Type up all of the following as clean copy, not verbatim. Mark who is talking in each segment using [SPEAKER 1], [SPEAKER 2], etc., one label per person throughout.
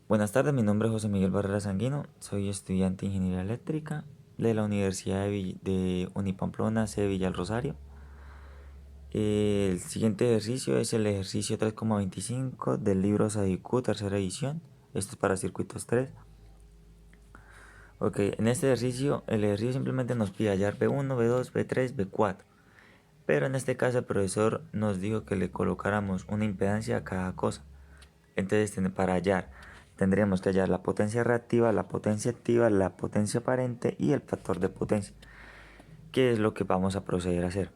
[SPEAKER 1] Buenas tardes, mi nombre es José Miguel Barrera Sanguino, soy estudiante de Ingeniería Eléctrica de la Universidad de Unipamplona, sede Villa del Rosario. El siguiente ejercicio es el ejercicio 3,25 del libro SADICU, tercera edición. Esto es para circuitos 3. Ok, en este ejercicio, el ejercicio simplemente nos pide hallar B1, B2, B3, B4. Pero en este caso el profesor nos dijo que le colocáramos una impedancia a cada cosa. Entonces, para hallar, tendríamos que hallar la potencia reactiva, la potencia activa, la potencia aparente y el factor de potencia, que es lo que vamos a proceder a hacer.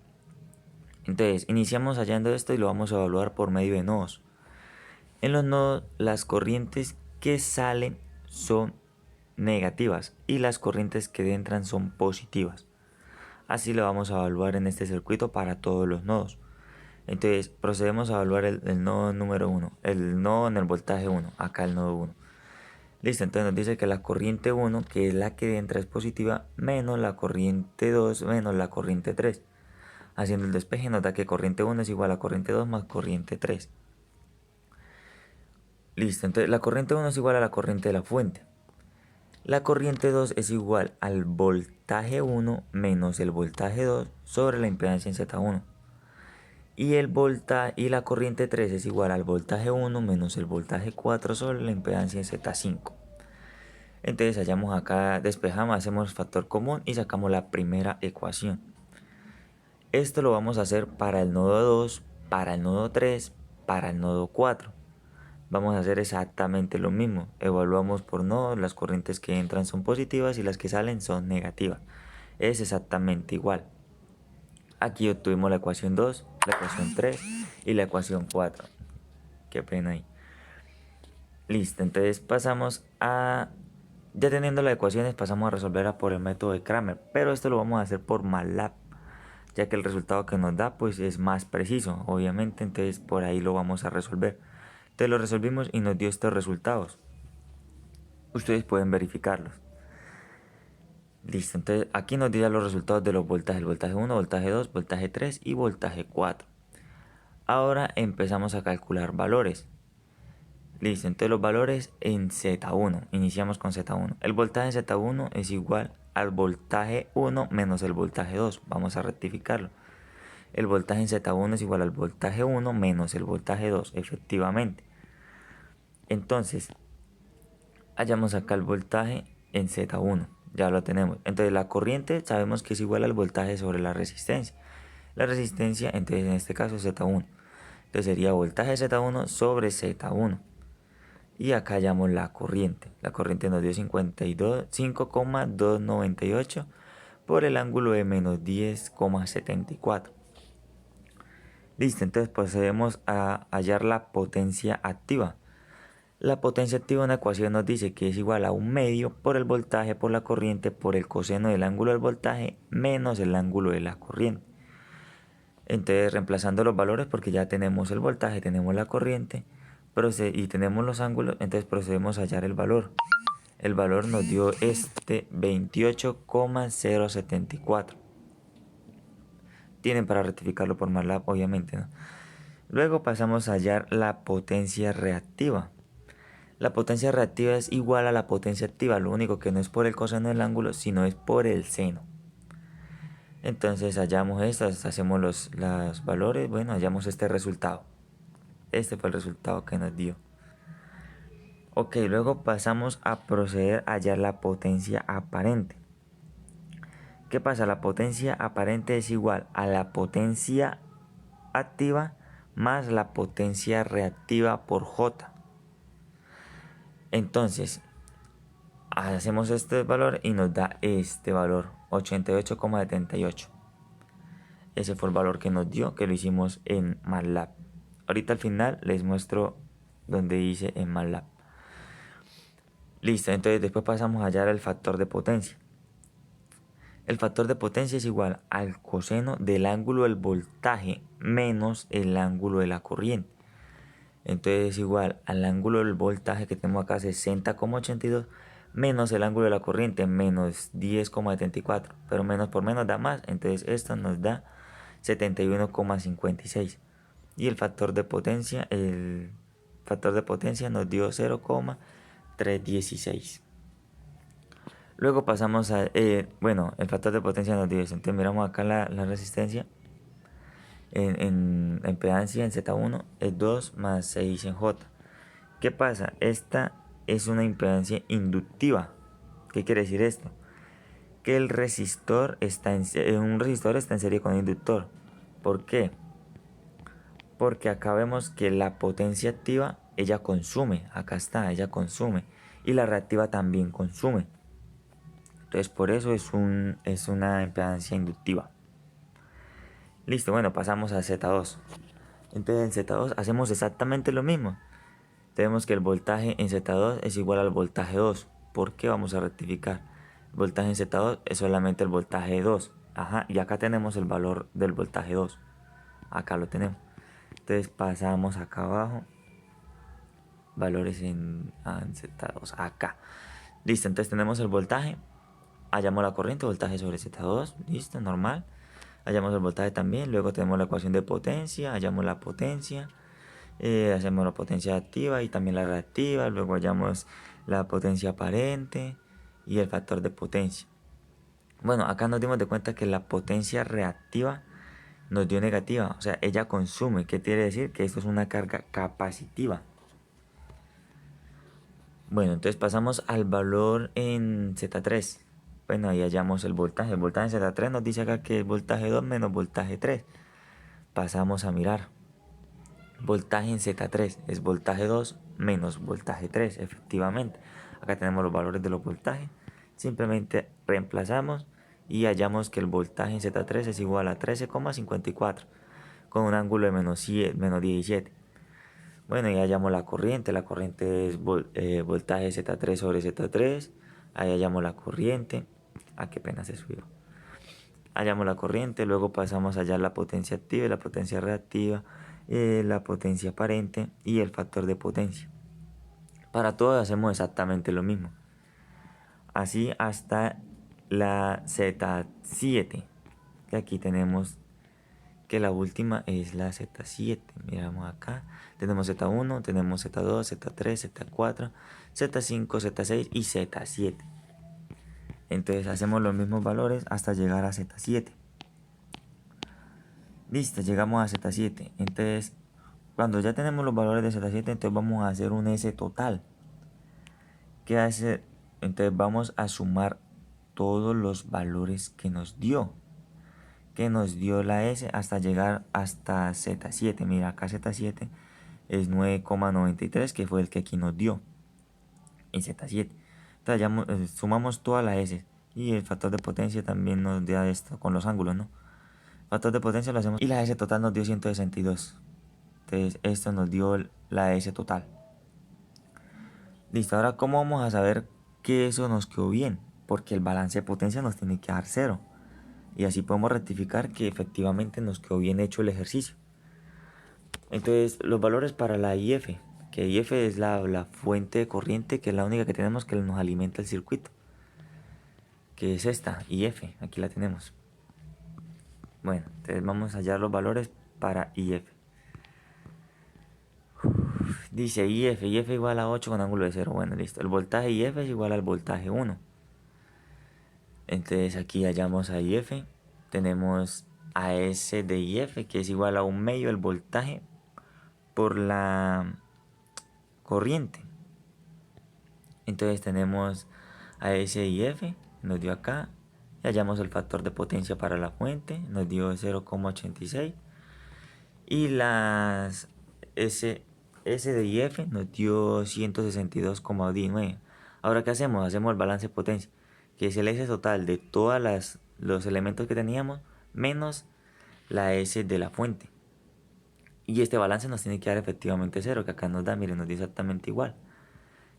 [SPEAKER 1] Entonces, iniciamos hallando esto y lo vamos a evaluar por medio de nodos. En los nodos, las corrientes que salen son negativas y las corrientes que entran son positivas. Así lo vamos a evaluar en este circuito para todos los nodos. Entonces procedemos a evaluar el nodo número 1, el nodo en el voltaje 1, acá el nodo 1. Listo, entonces nos dice que la corriente 1, que es la que entra, es positiva, menos la corriente 2, menos la corriente 3. Haciendo el despeje nos da que corriente 1 es igual a corriente 2 más corriente 3. Listo, entonces la corriente 1 es igual a la corriente de la fuente. La corriente 2 es igual al voltaje 1 menos el voltaje 2 sobre la impedancia en Z1. Y la corriente 3 es igual al voltaje 1 menos el voltaje 4 sobre la impedancia en Z5. Entonces hallamos acá, despejamos, hacemos factor común y sacamos la primera ecuación. Esto lo vamos a hacer para el nodo 2, para el nodo 3, para el nodo 4. Vamos a hacer exactamente lo mismo. Evaluamos por nodos, las corrientes que entran son positivas y las que salen son negativas. Es exactamente igual. Aquí obtuvimos la ecuación 2, la ecuación 3 y la ecuación 4. Qué pena ahí. Listo, entonces pasamos a... Ya teniendo las ecuaciones pasamos a resolverla por el método de Kramer. Pero esto lo vamos a hacer por MATLAB, ya que el resultado que nos da pues es más preciso, obviamente. Entonces por ahí lo vamos a resolver. Entonces lo resolvimos y nos dio estos resultados. Ustedes pueden verificarlos. Listo, entonces aquí nos dio los resultados de los voltajes. El voltaje 1, voltaje 2, voltaje 3 y voltaje 4. Ahora empezamos a calcular valores. Listo, entonces los valores en Z1. Iniciamos con Z1. El voltaje en Z1 es igual al voltaje 1 menos el voltaje 2. Vamos a rectificarlo. El voltaje en Z1 es igual al voltaje 1 menos el voltaje 2, efectivamente. Entonces, hallamos acá el voltaje en Z1. Ya lo tenemos. Entonces la corriente sabemos que es igual al voltaje sobre la resistencia. La resistencia, entonces en este caso es Z1. Entonces sería voltaje Z1 sobre Z1. Y acá hallamos la corriente. La corriente nos dio 5,298 por el ángulo de menos 10,74. Listo, entonces procedemos a hallar la potencia activa. La potencia activa en la ecuación nos dice que es igual a un medio por el voltaje por la corriente por el coseno del ángulo del voltaje menos el ángulo de la corriente. Entonces reemplazando los valores, porque ya tenemos el voltaje, tenemos la corriente y tenemos los ángulos, entonces procedemos a hallar el valor. El valor nos dio este 28,074. Tienen para rectificarlo por MATLAB, obviamente, ¿no? Luego pasamos a hallar la potencia reactiva. La potencia reactiva es igual a la potencia activa, lo único que no es por el coseno del ángulo, sino es por el seno. Entonces hallamos estas, hacemos los valores, bueno, hallamos este resultado. Este fue el resultado que nos dio. Ok, luego pasamos a proceder a hallar la potencia aparente. ¿Qué pasa? La potencia aparente es igual a la potencia activa más la potencia reactiva por J. Entonces, hacemos este valor y nos da este valor, 88,78. Ese fue el valor que nos dio, que lo hicimos en MATLAB. Ahorita al final les muestro donde hice en MATLAB. Listo, entonces después pasamos a hallar el factor de potencia. El factor de potencia es igual al coseno del ángulo del voltaje menos el ángulo de la corriente. Entonces es igual al ángulo del voltaje que tenemos acá, 60,82, menos el ángulo de la corriente, menos 10,74. Pero menos por menos da más, entonces esto nos da 71,56. Y el factor de potencia nos dio 316. Luego pasamos a, bueno, el factor de potencia nos dio eso. Entonces miramos acá la resistencia en impedancia en Z1 es 2 más 6 en J. ¿Qué pasa? Esta es una impedancia inductiva. ¿Qué quiere decir esto? Que el resistor está un resistor está en serie con un inductor. ¿Por qué? Porque acá vemos que la potencia activa ella consume, acá está, ella consume, y la reactiva también consume. Entonces por eso es una impedancia inductiva. Listo, bueno, pasamos a Z2. Entonces en Z2 hacemos exactamente lo mismo. Tenemos que el voltaje en Z2 es igual al voltaje 2. ¿Por qué? Vamos a rectificar. El voltaje en Z2 es solamente el voltaje 2. Ajá, y acá tenemos el valor del voltaje 2. Acá lo tenemos. Entonces pasamos acá abajo. Valores en Z2. Acá. Listo, entonces tenemos el voltaje. Hallamos la corriente, voltaje sobre Z2. Listo, normal. Hallamos el voltaje también. Luego tenemos la ecuación de potencia. Hallamos la potencia. Hacemos la potencia activa y también la reactiva. Luego hallamos la potencia aparente y el factor de potencia. Bueno, acá nos dimos de cuenta que la potencia reactiva nos dio negativa. O sea, ella consume. ¿Qué quiere decir? Que esto es una carga capacitiva. Bueno, entonces pasamos al valor en Z3. Bueno, ahí hallamos el voltaje. El voltaje en Z3 nos dice acá que es voltaje 2 menos voltaje 3. Pasamos a mirar. Voltaje en Z3 es voltaje 2 menos voltaje 3, efectivamente. Acá tenemos los valores de los voltajes. Simplemente reemplazamos y hallamos que el voltaje en Z3 es igual a 13,54 con un ángulo de menos 17. Bueno, y hallamos la corriente. La corriente es voltaje Z3 sobre Z3. Ahí hallamos la corriente. Ah, qué pena se subió. Hallamos la corriente, luego pasamos a hallar la potencia activa y la potencia reactiva, la potencia aparente y el factor de potencia. Para todo hacemos exactamente lo mismo. Así hasta la Z7. Que aquí tenemos que la última es la Z7. Miramos acá. Tenemos Z1, tenemos Z2, Z3, Z4, Z5, Z6 y Z7. Entonces hacemos los mismos valores hasta llegar a Z7. Listo, llegamos a Z7. Entonces, cuando ya tenemos los valores de Z7, entonces vamos a hacer un S total. ¿Qué hace? Entonces vamos a sumar todos los valores que nos dio. Que nos dio la S hasta llegar hasta Z7. Mira, acá Z7 es 9,93, que fue el que aquí nos dio. En Z7. Entonces ya sumamos todas las S. Y el factor de potencia también nos da esto con los ángulos, ¿no? Factor de potencia lo hacemos. Y la S total nos dio 162. Entonces esto nos dio la S total. Listo, ahora ¿cómo vamos a saber que eso nos quedó bien? Porque el balance de potencia nos tiene que dar 0. Y así podemos rectificar que efectivamente nos quedó bien hecho el ejercicio. Entonces los valores para la IF, que IF es la fuente de corriente, que es la única que tenemos que nos alimenta el circuito. Que es esta, IF, aquí la tenemos. Bueno, entonces vamos a hallar los valores para IF. Dice IF igual a 8 con ángulo de 0. Bueno, listo. El voltaje IF es igual al voltaje 1. Entonces aquí hallamos a IF. Tenemos a S de IF, que es igual a 1/2 del voltaje por la corriente. Entonces tenemos a S de IF, nos dio acá. Y hallamos el factor de potencia para la fuente, nos dio 0,86. Y las S de IF nos dio 162,19. Ahora, ¿qué hacemos? Hacemos el balance de potencia, que es el S total de todos los elementos que teníamos menos la S de la fuente. Y este balance nos tiene que dar efectivamente 0, que acá nos da, miren, nos da exactamente igual.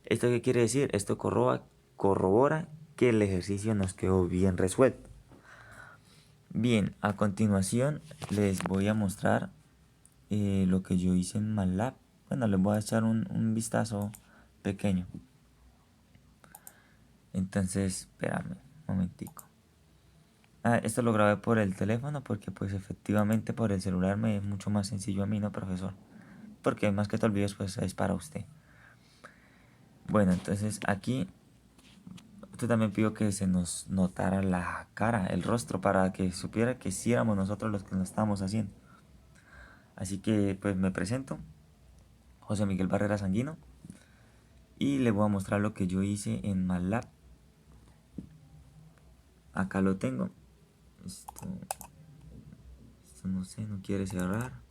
[SPEAKER 1] ¿Esto qué quiere decir? Esto corrobora que el ejercicio nos quedó bien resuelto. Bien, a continuación les voy a mostrar lo que yo hice en MATLAB. Bueno, les voy a echar un vistazo pequeño. Entonces, espérame un momentico. Esto lo grabé por el teléfono porque pues efectivamente por el celular me es mucho más sencillo a mí, ¿no, profesor? Porque más que todo el video pues es para usted. Bueno, entonces aquí esto también pido que se nos notara la cara, el rostro, para que supiera que sí éramos nosotros los que lo estábamos haciendo. Así que pues me presento, José Miguel Barrera Sanguino, y le voy a mostrar lo que yo hice en MATLAB. Acá lo tengo. Esto no sé, no quiere cerrar.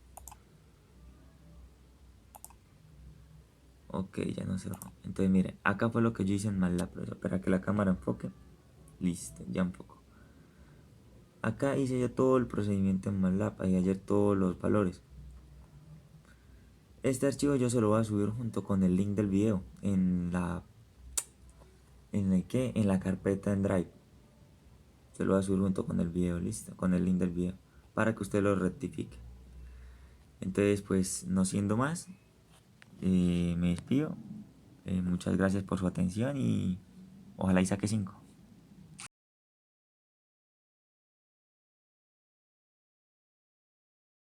[SPEAKER 1] Ok, ya no cerró. Entonces mire, acá fue lo que yo hice en MATLAB. Espera que la cámara enfoque. Listo, ya enfocó. Acá hice yo todo el procedimiento en MATLAB. Ahí ayer todos los valores. Este archivo yo se lo voy a subir junto con el link del video en la carpeta en Drive. Se lo voy a subir junto con el video, listo, con el link del video, para que usted lo rectifique. Entonces, pues, no siendo más, me despido. Muchas gracias por su atención y ojalá y saque 5.